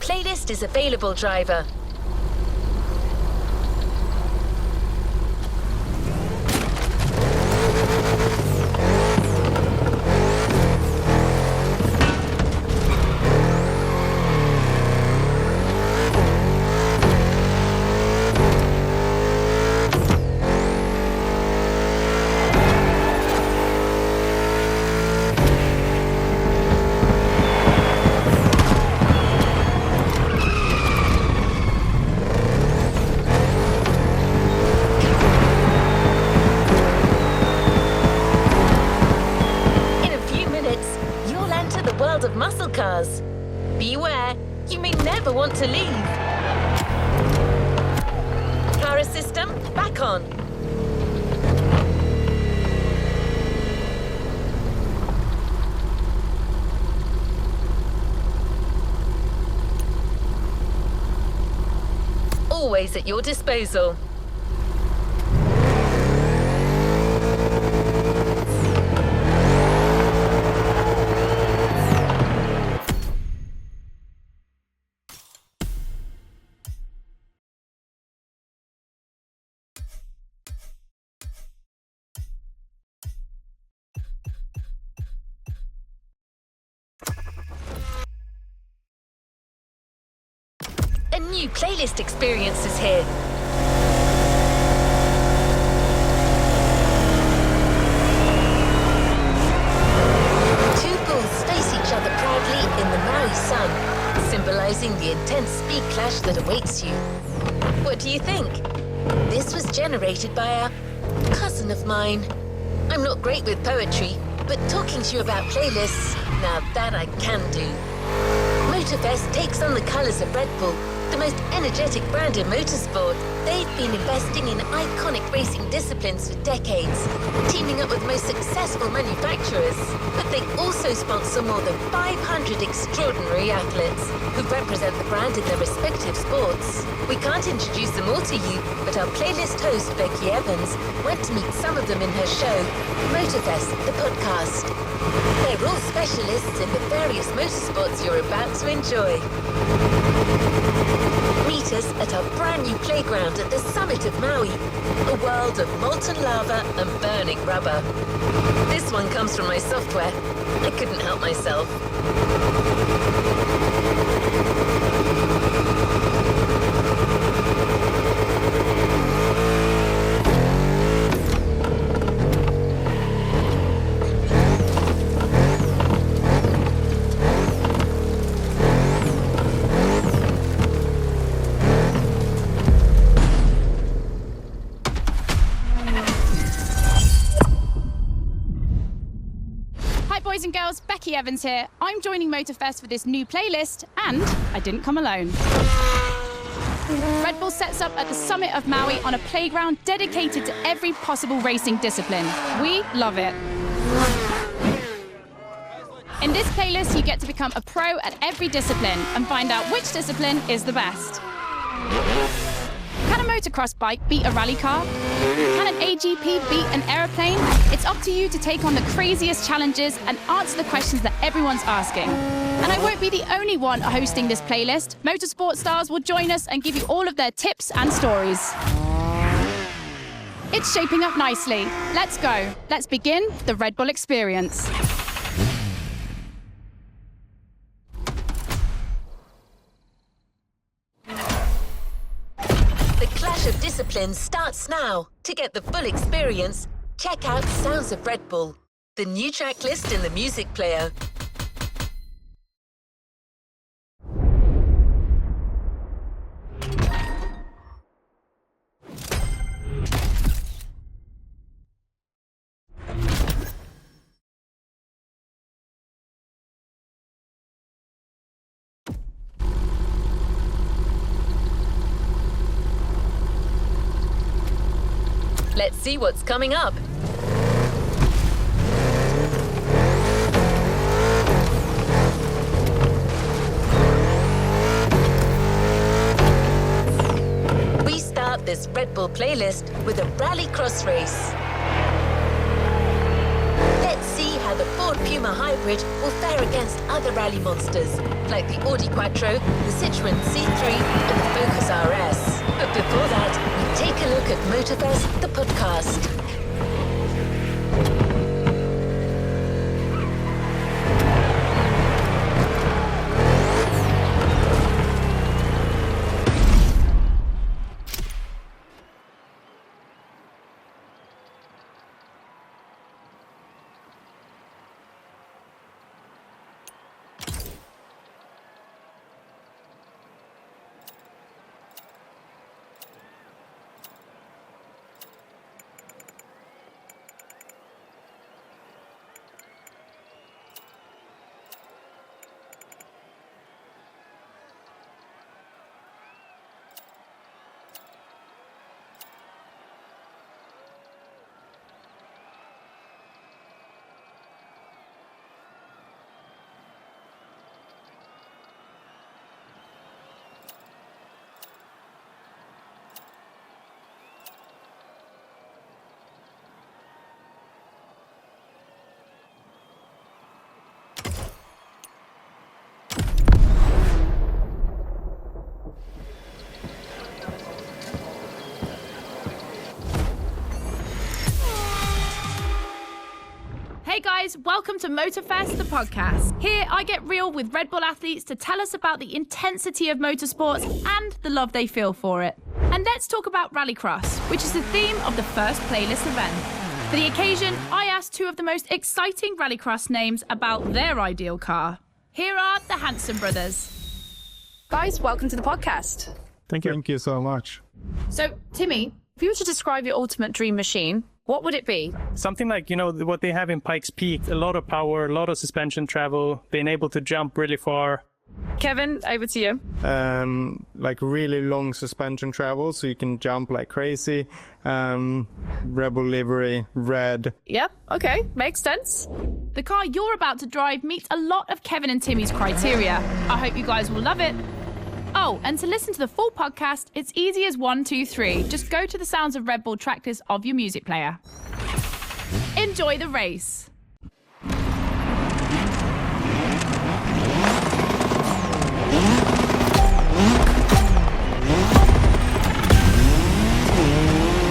playlist is available, driver. Of muscle cars. Beware, you may never want to leave. Power system back on. Always at your disposal. A new playlist experience is here. Two bulls face each other proudly in the Maui sun, symbolizing the intense speed clash that awaits you. What do you think? This was generated by a cousin of mine. I'm not great with poetry, but talking to you about playlists, now that I can do. Motorfest takes on the colors of Redbull, the most energetic brand in motorsport. They've been investing in iconic racing disciplines for decades, teaming up with the most successful manufacturers. But they also sponsor more than 500 extraordinary athletes who represent the brand in their respective sports. We can't introduce them all to you, but our playlist host, Becky Evans, went to meet some of them in her show, Motorfest, the podcast. They're all specialists in the various motorsports you're about to enjoy. Meet us at our brand new playground at the summit of Maui, a world of molten lava and burning rubber. This one comes from my software. I couldn't help myself. Boys and girls, Becky Evans here. I'm joining Motorfest for this new playlist, and I didn't come alone. Redbull sets up at the summit of Maui on a playground dedicated to every possible racing discipline. We love it. In this playlist, you get to become a pro at every discipline and find out which discipline is the best. Can a motocross bike beat a rally car? Can an AGP beat an aeroplane? It's up to you to take on the craziest challenges and answer the questions that everyone's asking. And I won't be the only one hosting this playlist. Motorsport stars will join us and give you all of their tips and stories. It's shaping up nicely. Let's go. Let's begin the Redbull experience. Of Disciplines starts now. To get the full experience, check out Sounds of Redbull, the new track list in the music player. Let's see what's coming up. We start this Redbull playlist with a rallycross race. Let's see how the Ford Puma Hybrid will fare against other rally monsters, like the Audi Quattro, the Citroën C3, and the Focus RS. But before that, we take a look at Motorfest, the podcast. Hey guys, welcome to Motorfest, the podcast. Here I get real with Redbull athletes to tell us about the intensity of motorsports and the love they feel for it. And let's talk about Rallycross, which is the theme of the first playlist event. For the occasion, I asked two of the most exciting Rallycross names about their ideal car. Here are the Hanson brothers. Guys, welcome to the podcast. Thank you. Thank you so much. So, Timmy, if you were to describe your ultimate dream machine, what would it be? Something like, what they have in Pikes Peak, a lot of power, a lot of suspension travel, being able to jump really far. Kevin, over to you. Like really long suspension travel, so you can jump like crazy. Rebel livery, red. Yep, okay, makes sense. The car you're about to drive meets a lot of Kevin and Timmy's criteria. I hope you guys will love it. Oh, and to listen to the full podcast, it's easy as 1, 2, 3. Just go to the Sounds of Redbull tracklist of your music player. Enjoy the race.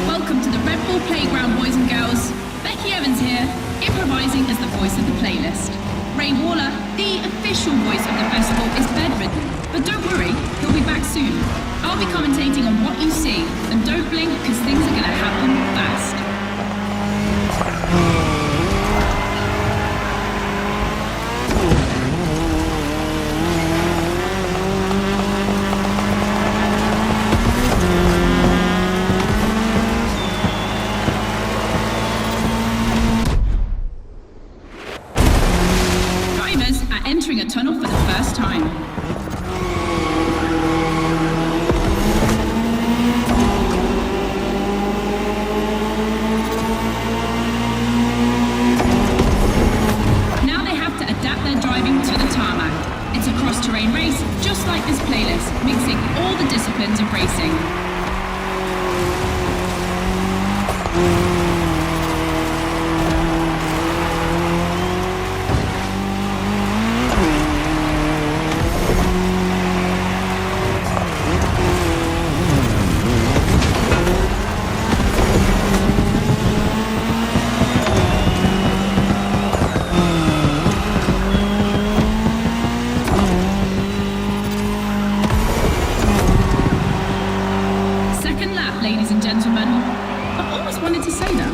Welcome to the Redbull Playground, boys and girls. Becky Evans here, improvising as the voice of the playlist. Ray Waller, the official voice of the festival, is bedridden. But don't worry, he'll be back soon. I'll be commentating on what you see, and don't blink because things are going to happen fast. Drivers are entering a tunnel for the first time. Terrain race, just like this playlist, mixing all the disciplines of racing. Ladies and gentlemen, I've always wanted to say that.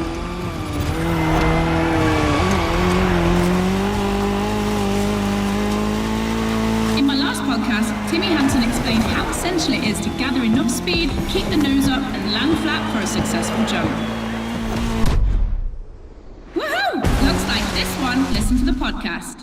In my last podcast, Timmy Hanson explained how essential it is to gather enough speed, keep the nose up, and land flat for a successful jump. Woohoo! Looks like this one. Listen to the podcast.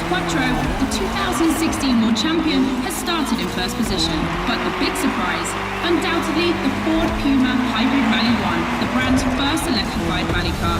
Quattro, the 2000 2016 World Champion has started in first position, but the big surprise, undoubtedly the Ford Puma Hybrid Rally 1, the brand's first electrified rally car.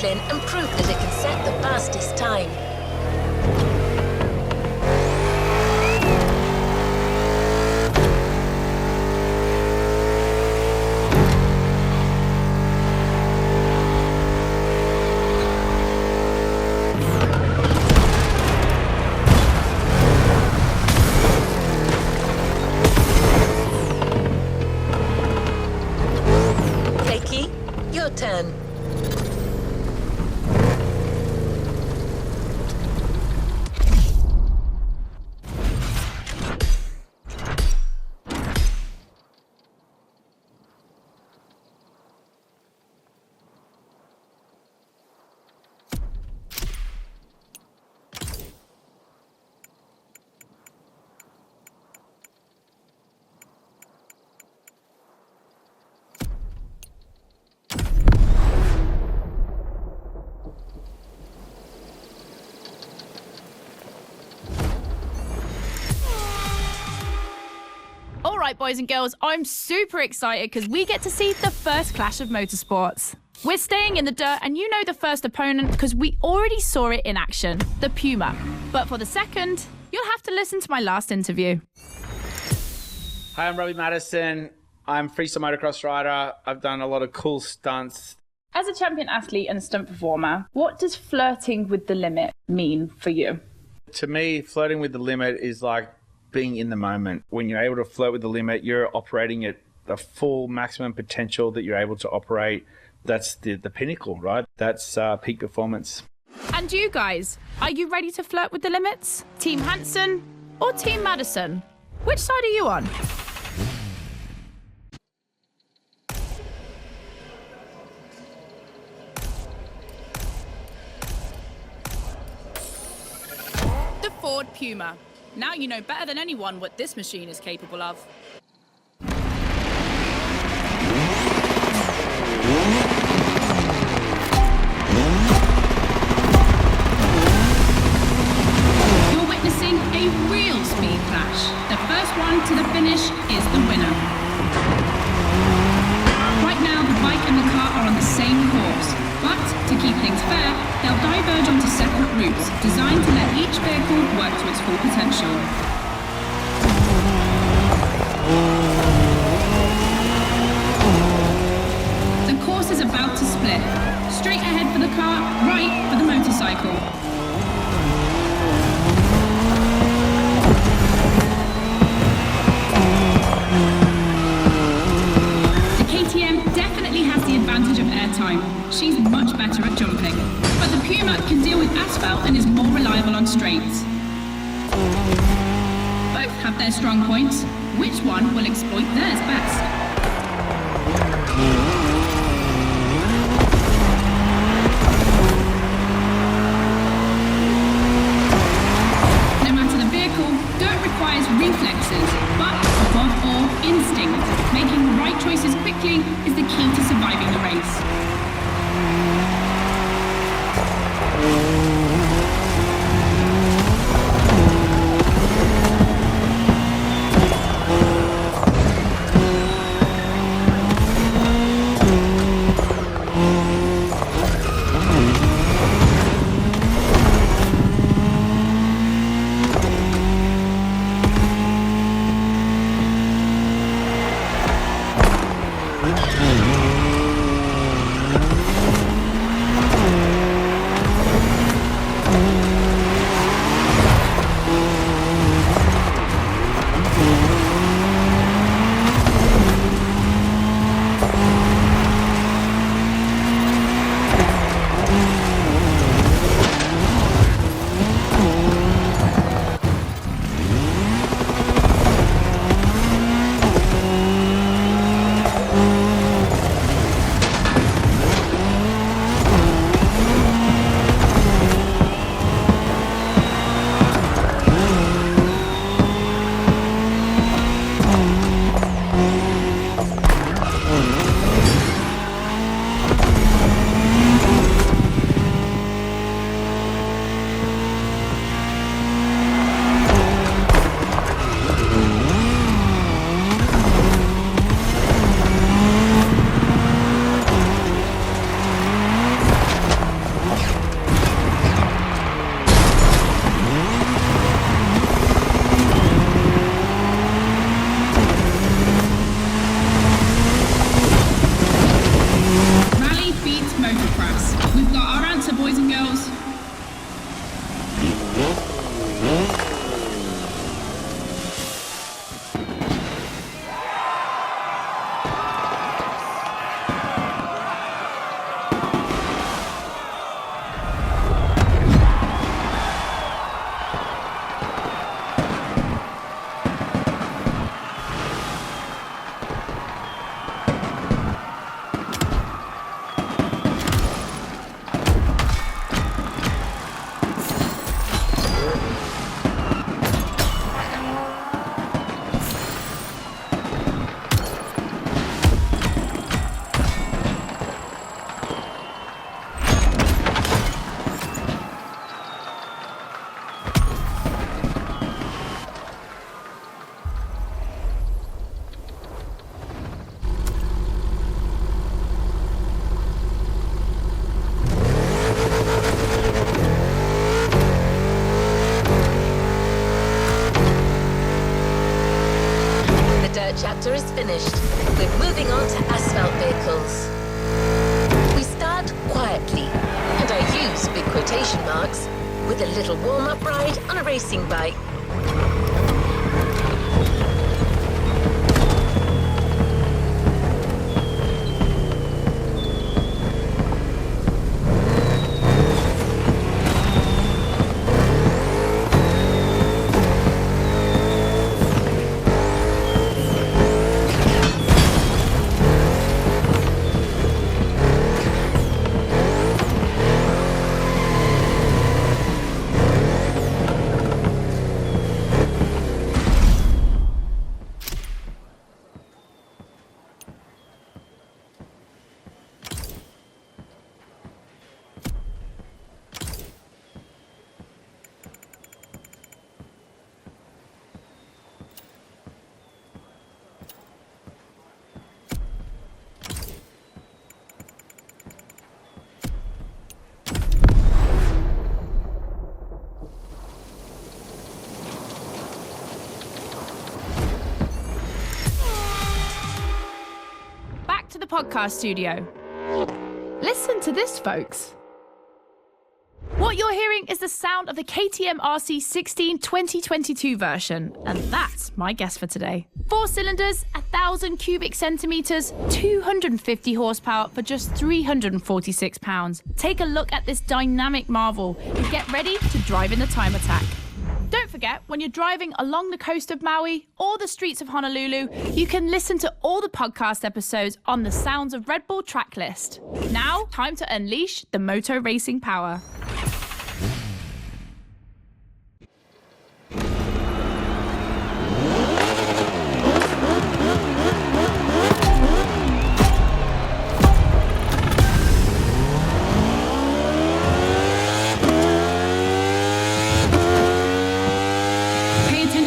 And prove that it can set the fastest time. Blakey, your turn. Right, boys and girls, I'm super excited because we get to see the first clash of motorsports. We're staying in the dirt, and you know the first opponent because we already saw it in action, the Puma. But for the second, you'll have to listen to my last interview. Hi, I'm Robbie Madison. I'm freestyle motocross rider. I've done a lot of cool stunts. As a champion athlete and stunt performer, what does flirting with the limit mean for you? To me, flirting with the limit is like being in the moment. When you're able to flirt with the limit, you're operating at the full maximum potential that you're able to operate. That's the pinnacle, right? That's peak performance. And you guys, are you ready to flirt with the limits? Team Hansen or Team Madison? Which side are you on? The Ford Puma. Now you know better than anyone what this machine is capable of. You're witnessing a real speed clash. The first one to the finish is the winner. Right now, the bike and the car are on the same course, but to keep things fair, they'll diverge onto separate routes, designed to let each vehicle work to its full potential. The course is about to split. Straight ahead for the car, right for the motorcycle. The KTM definitely has the advantage of airtime. She's much better at jumping. But the Puma can deal with asphalt and is more reliable on straights. Both have their strong points. Which one will exploit theirs best? No matter the vehicle, dirt requires reflexes, but above all, instinct. Making the right choices quickly is the key to surviving the race. chapter is finished. We're moving on to asphalt vehicles. We start quietly, and I use big quotation marks, with a little warm-up ride on a racing bike. podcast studio. Listen to this, folks. What you're hearing is the sound of the KTM RC16 2022 version, and that's my guess for today. 4 cylinders, 1,000 cubic centimeters, 250 horsepower for just 346 pounds. Take a look at this dynamic marvel and get ready to drive in the time attack. Don't forget, when you're driving along the coast of Maui or the streets of Honolulu, you can listen to all the podcast episodes on the Sounds of Redbull track list. Now, time to unleash the moto racing power.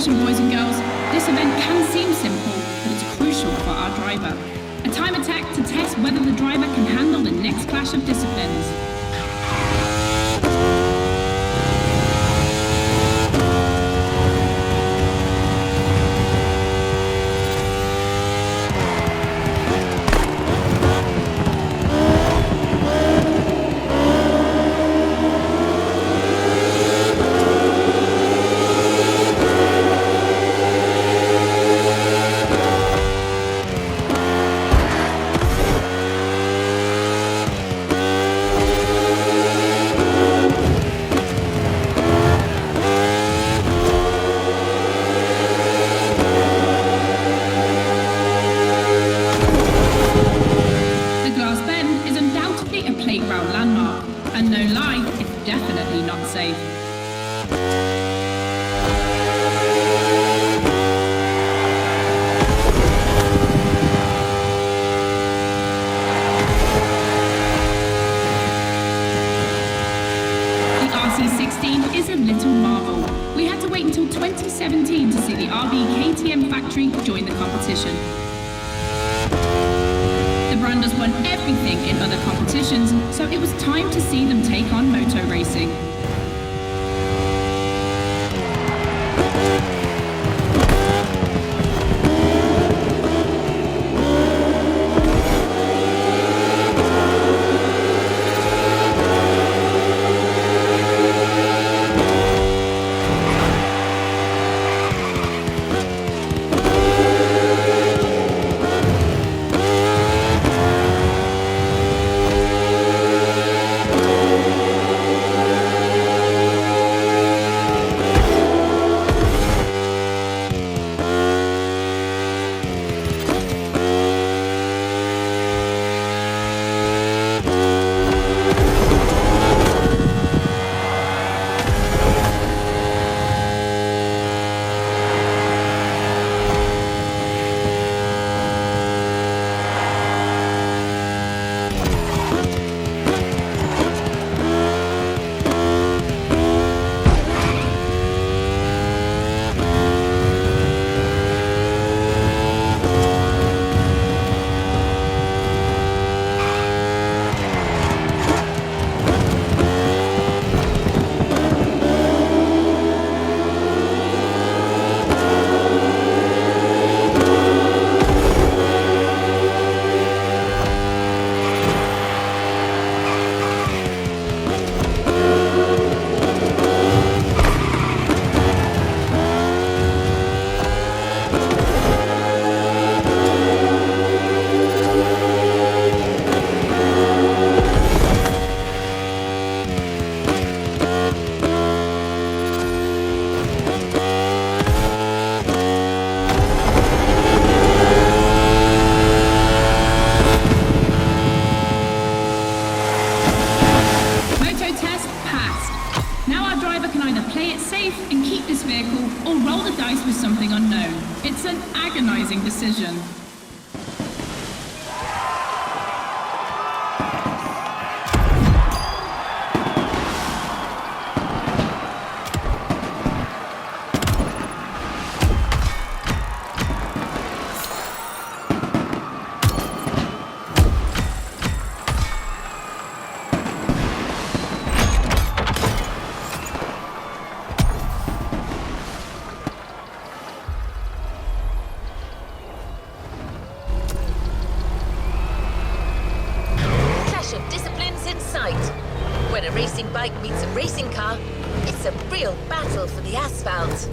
Boys and girls, this event can seem simple, but it's crucial for our driver. A time attack to test whether the driver can handle the next clash of disciplines. Is a little marvel. We had to wait until 2017 to see the RB KTM factory join the competition. The brand has won everything in other competitions, so it was time to see them take on moto racing. Decision. battle for the asphalt.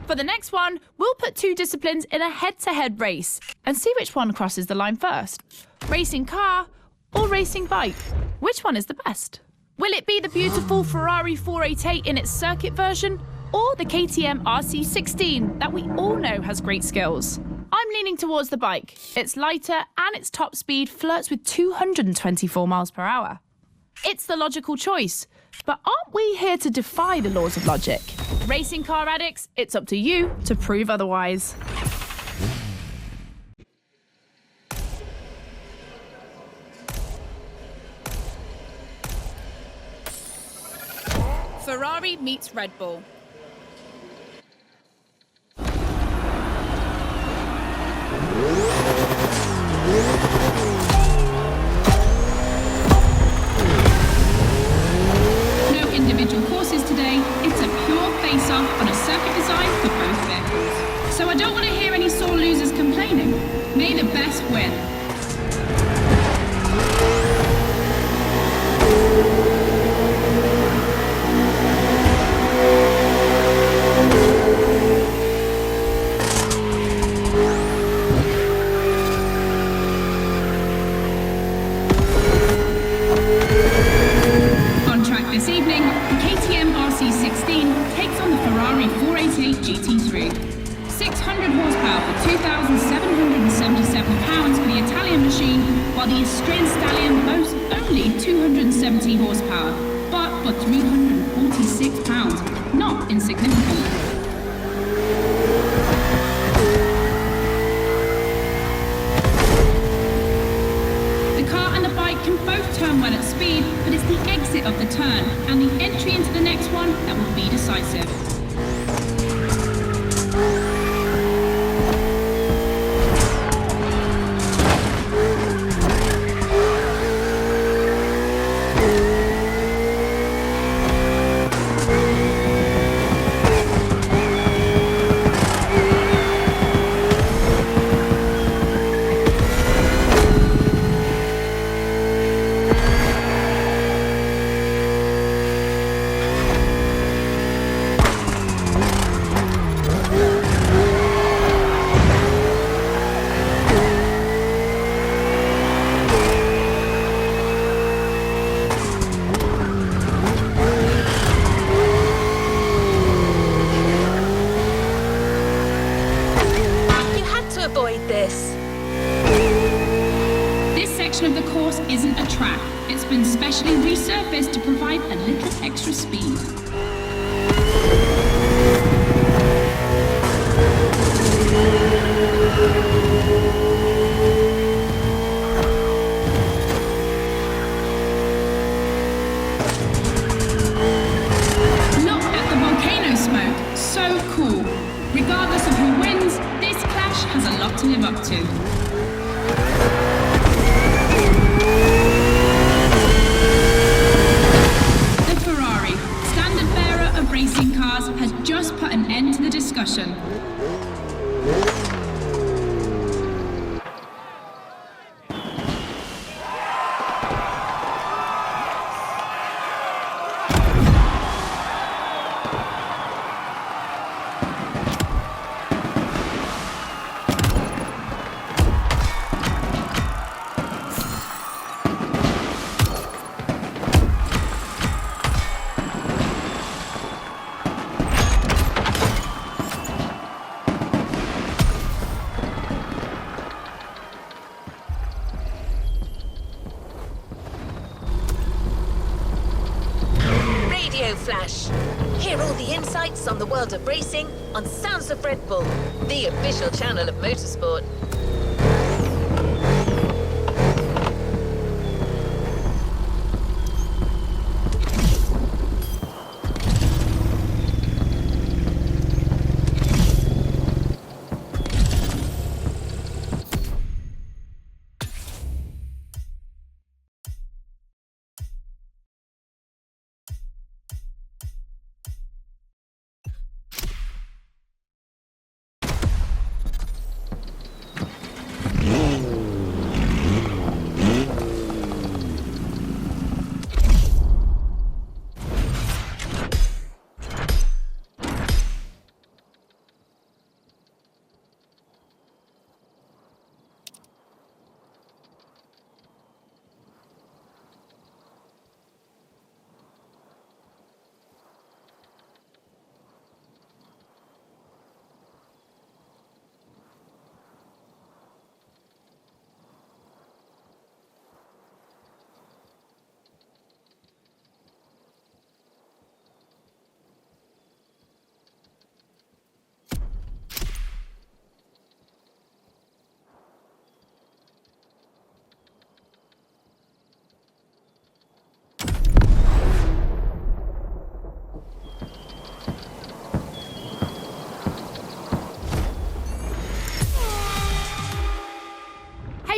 For the next one, we'll put two disciplines in a head-to-head race and see which one crosses the line first. Racing car or racing bike? Which one is the best? Will it be the beautiful Ferrari 488 in its circuit version or the KTM RC16 that we all know has great skills? I'm leaning towards the bike. It's lighter and its top speed flirts with 224 miles per hour. It's the logical choice, but aren't we here to defy the laws of logic? Racing car addicts, it's up to you to prove otherwise. Ferrari meets Red Bull. No individual courses today. It's a pure face-off on a circuit designed for both vehicles. So I don't want to hear any sore losers complaining. May the best win. This evening, the KTM RC16 takes on the Ferrari 488 GT3. 600 horsepower for 2,777 pounds for the Italian machine, while the Austrian Stallion boasts only 270 horsepower, but for 346 pounds, not insignificant. Can both turn well at speed, but it's the exit of the turn and the entry into the next one that will be decisive. Of the course isn't a track. It's been specially resurfaced to provide a little extra speed. Look at the volcano smoke. So cool. Regardless of who wins, this clash has a lot to live up to. Racing cars has just put an end to the discussion. Flash. Hear all the insights on the world of racing on Sounds of Red Bull, the official channel of motorsport.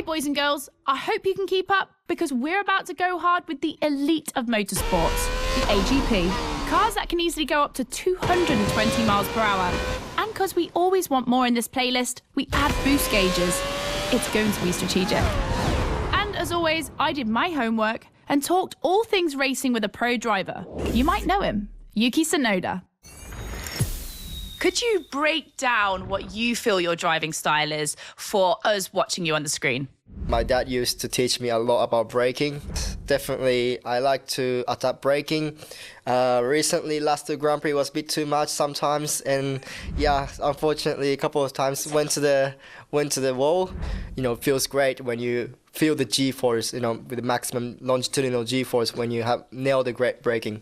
Hey boys and girls, I hope you can keep up because we're about to go hard with the elite of motorsports, the AGP. Cars that can easily go up to 220 miles per hour. And because we always want more in this playlist, we add boost gauges. It's going to be strategic. And as always, I did my homework and talked all things racing with a pro driver. You might know him, Yuki Tsunoda. Could you break down what you feel your driving style is for us watching you on the screen? My dad used to teach me a lot about braking. Definitely, I like to adapt braking. Recently, last two Grand Prix was a bit too much sometimes, and yeah, unfortunately, a couple of times went to the wall. You know, it feels great when you feel the G-force. You know, with the maximum longitudinal G-force when you have nailed the great braking.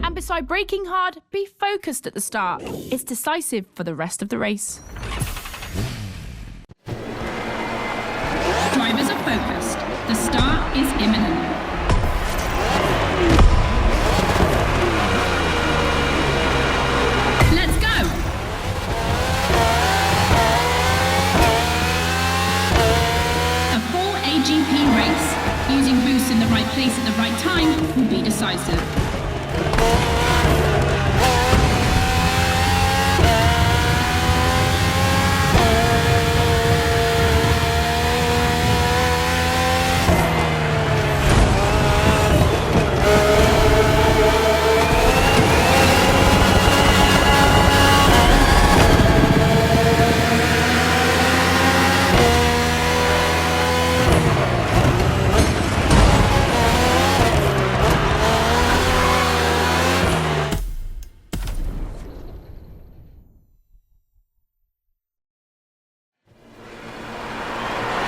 And beside braking hard, be focused at the start. It's decisive for the rest of the race. Drivers are focused. The start is imminent. Let's go! A full AGP race, using boosts in the right place at the right time, will be decisive.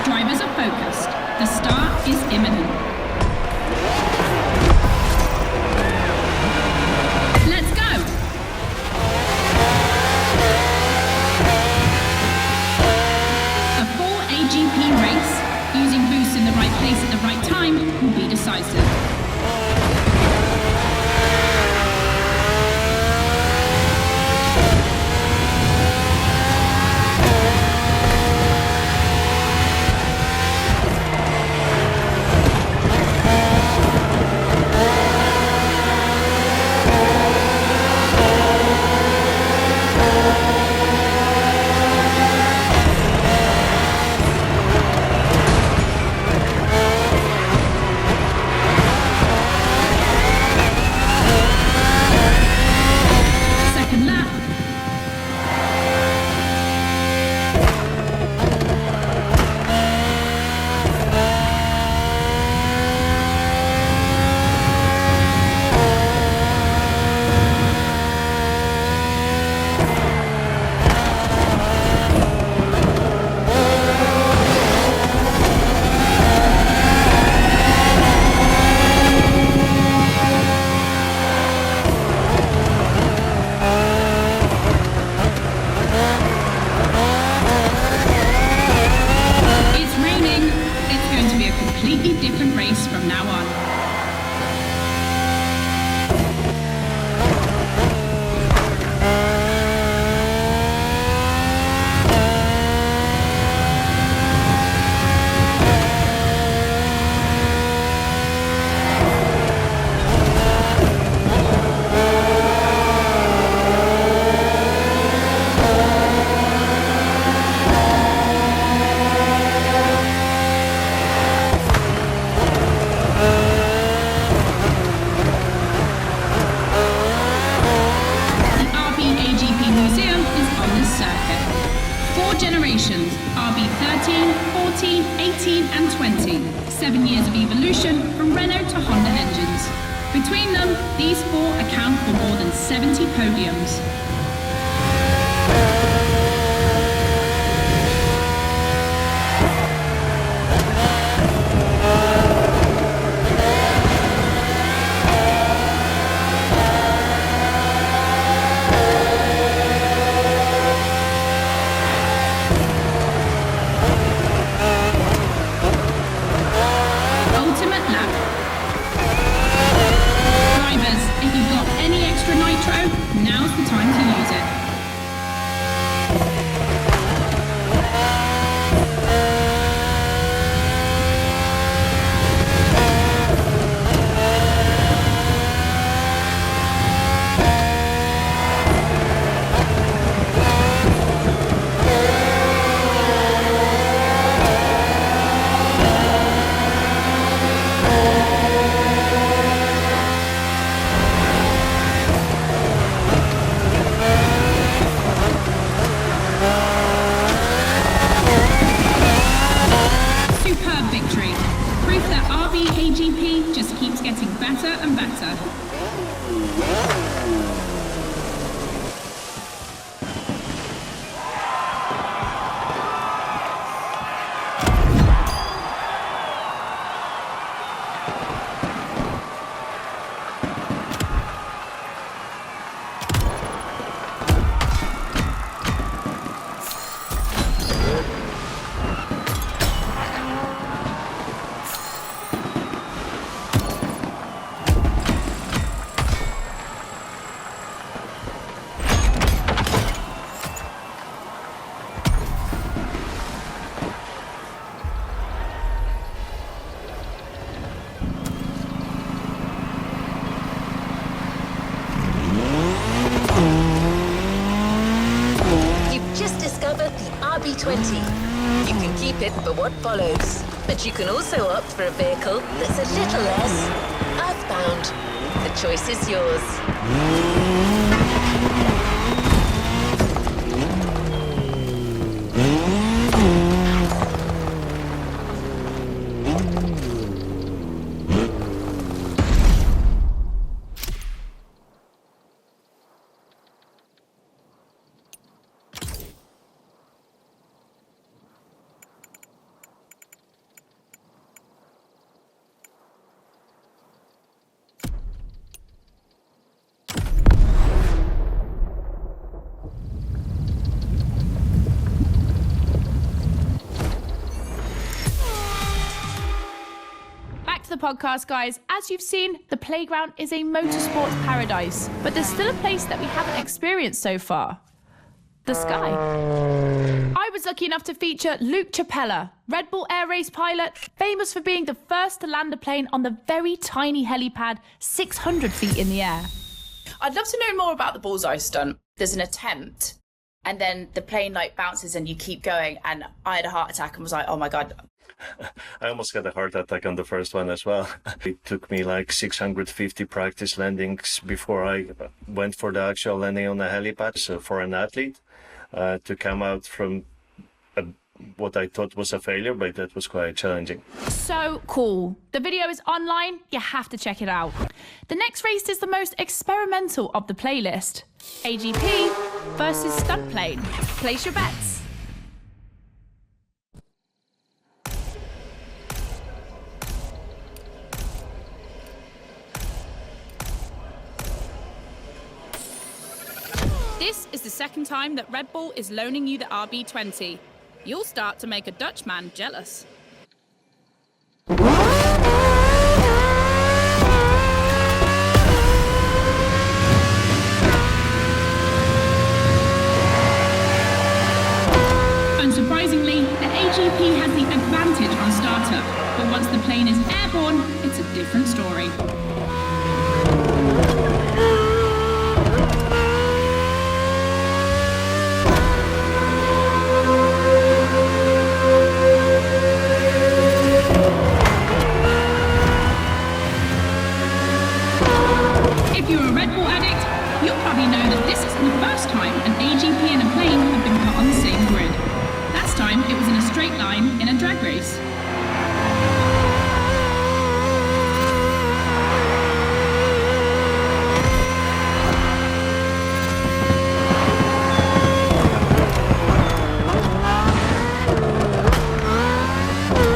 Drivers are focused. The start is imminent. Let's go! A full AGP race, using boosts in the right place at the right time, will be decisive. RB13, 14, 18 and 20. 7 years of evolution from Renault to Honda engines. Between them, these four account for more than 70 podiums. Now's the time to use RB20. You can keep it for what follows, but you can also opt for a vehicle that's a little less earthbound. The choice is yours. The podcast, guys. As you've seen, the playground is a motorsports paradise, but there's still a place that we haven't experienced so far: the sky. I was lucky enough to feature Luke Chapella, Red Bull air race pilot, famous for being the first to land a plane on the very tiny helipad 600 feet in the air. I'd love to know more about the bullseye stunt. There's an attempt, and then the plane bounces and you keep going, and I had a heart attack and was like, oh my God. I almost had a heart attack on the first one as well. It took me 650 practice landings before I went for the actual landing on the helipad. So for an athlete to come out from what I thought was a failure, but that was quite challenging. So cool. The video is online. You have to check it out. The next race is the most experimental of the playlist: AGP versus stunt plane. Place your bets. This is the second time that Red Bull is loaning you the RB20. You'll start to make a Dutchman jealous. Unsurprisingly, the AGP has the advantage on startup, but once the plane is airborne, it's a different story. If you're a Red Bull addict, you'll probably know that this isn't the first time an AGP and a plane have been put on the same grid. Last time, it was in a straight line in a drag race.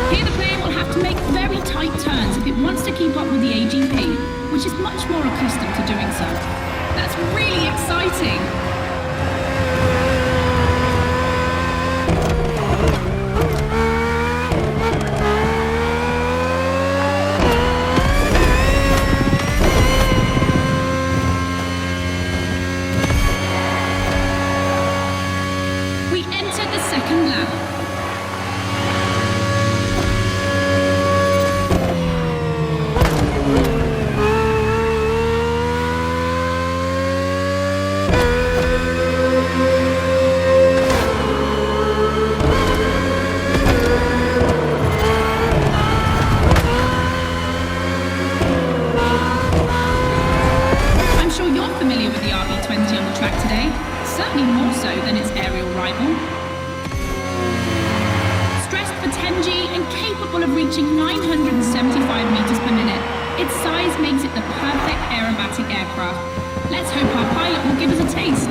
Here the plane will have to make very tight turns if it wants to keep up with the AGP, which is much more accustomed to doing so. That's really exciting! We enter the second lap. I'm sure you're familiar with the RB20 on the track today, certainly more so than its aerial rival. Stressed for 10G and capable of reaching 975 meters per minute, its size makes it the perfect aerobatic aircraft. Let's hope our pilot will give us a taste.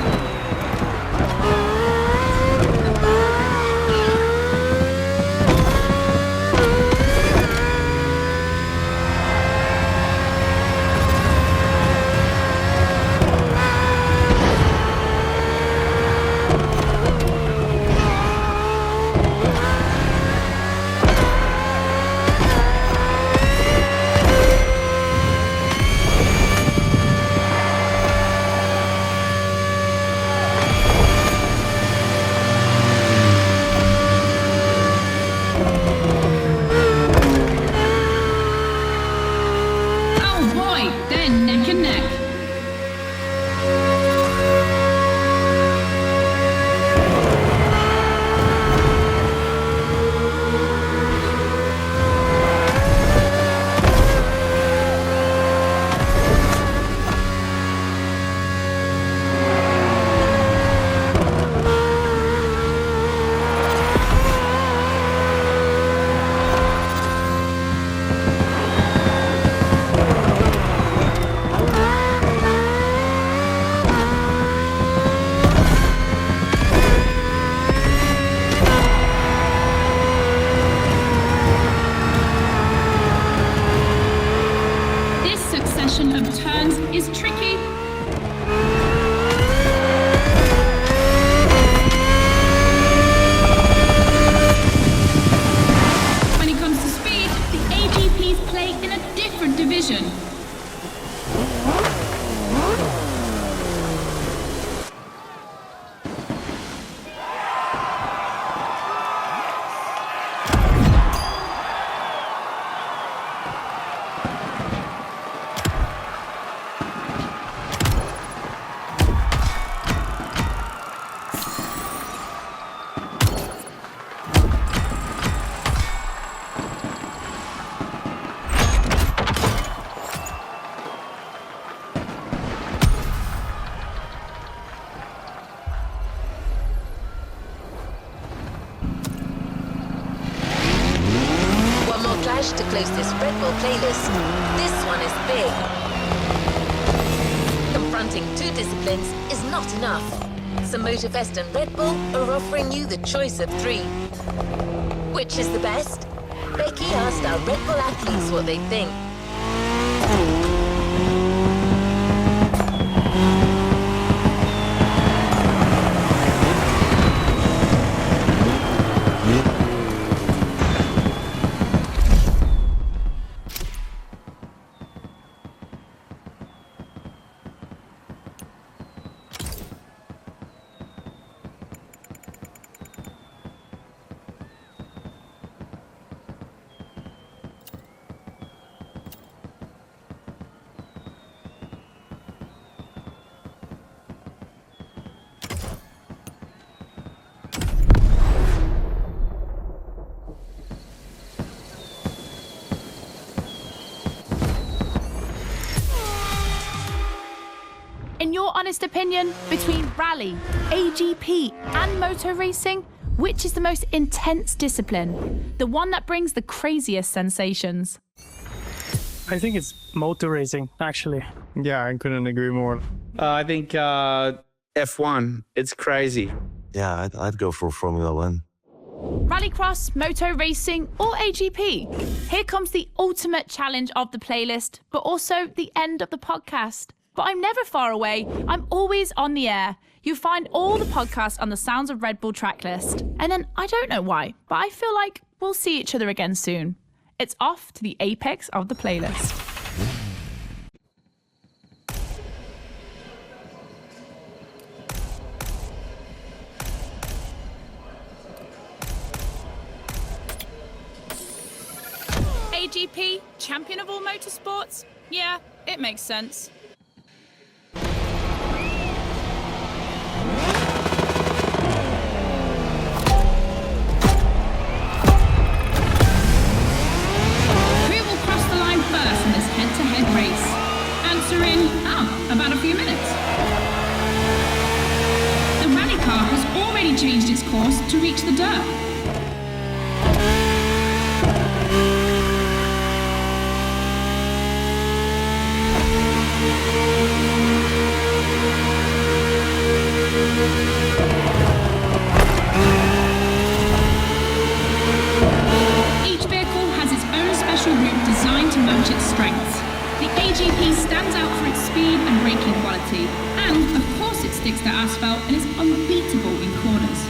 clash to close this Redbull playlist. This one is big. Confronting 2 disciplines is not enough. So Motorfest and Redbull are offering you the choice of 3. Which is the best? Becky asked our Redbull athletes what they think. In your honest opinion, between rally, AGP and motor racing, which is the most intense discipline? The one that brings the craziest sensations? I think it's motor racing, actually. Yeah, I couldn't agree more. I think F1. It's crazy. Yeah, I'd go for Formula One. Rallycross, moto racing, or AGP? Here comes the ultimate challenge of the playlist, but also the end of the podcast. But I'm never far away. I'm always on the air. You find all the podcasts on the Sounds of Red Bull track list. And then I don't know why, but I feel like we'll see each other again soon. It's off to the apex of the playlist. AGP, champion of all motorsports? Yeah, it makes sense. Head-to-head race. Answer in, about a few minutes. The rally car has already changed its course to reach the dirt. Each vehicle has its own special route designed to match its strengths. The AGP stands out for its speed and braking quality, and of course it sticks to asphalt and is unbeatable in corners.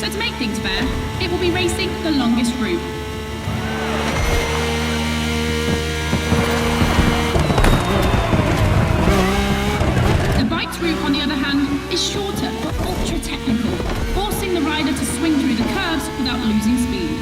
So to make things fair, it will be racing the longest route. The bike's route, on the other hand, is shorter but ultra-technical, forcing the rider to swing through the curves without losing speed.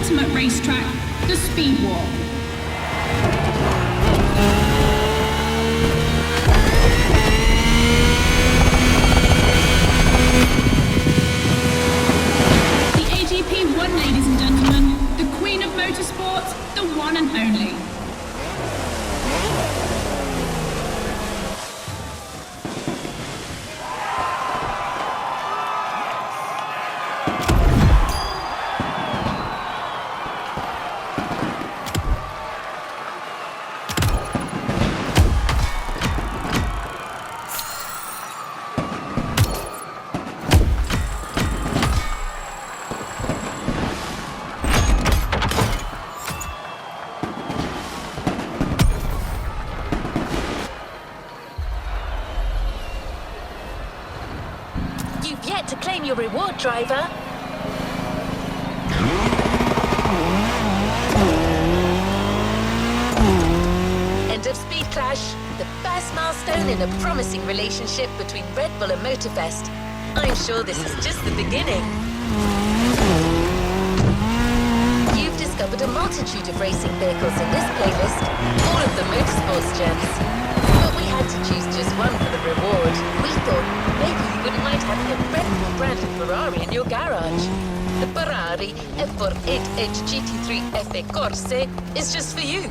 ultimate racetrack, the Speed Walk. The AGP won, ladies and gentlemen, the Queen of Motorsport, the one and only. You've yet to claim your reward, driver. End of speed clash, the first milestone in a promising relationship between Redbull and Motorfest. I'm sure this is just the beginning. You've discovered a multitude of racing vehicles in this playlist, all of them motorsports gems. But we had to choose just one for the reward. We thought maybe you wouldn't mind having a Redbull branded Ferrari in your garage. The Ferrari F48H GT3 FA Corse is just for you.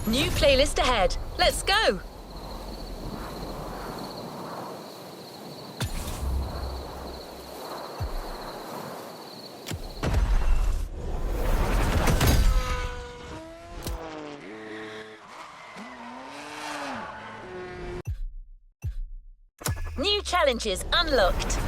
New playlist ahead. Let's go! New challenges unlocked.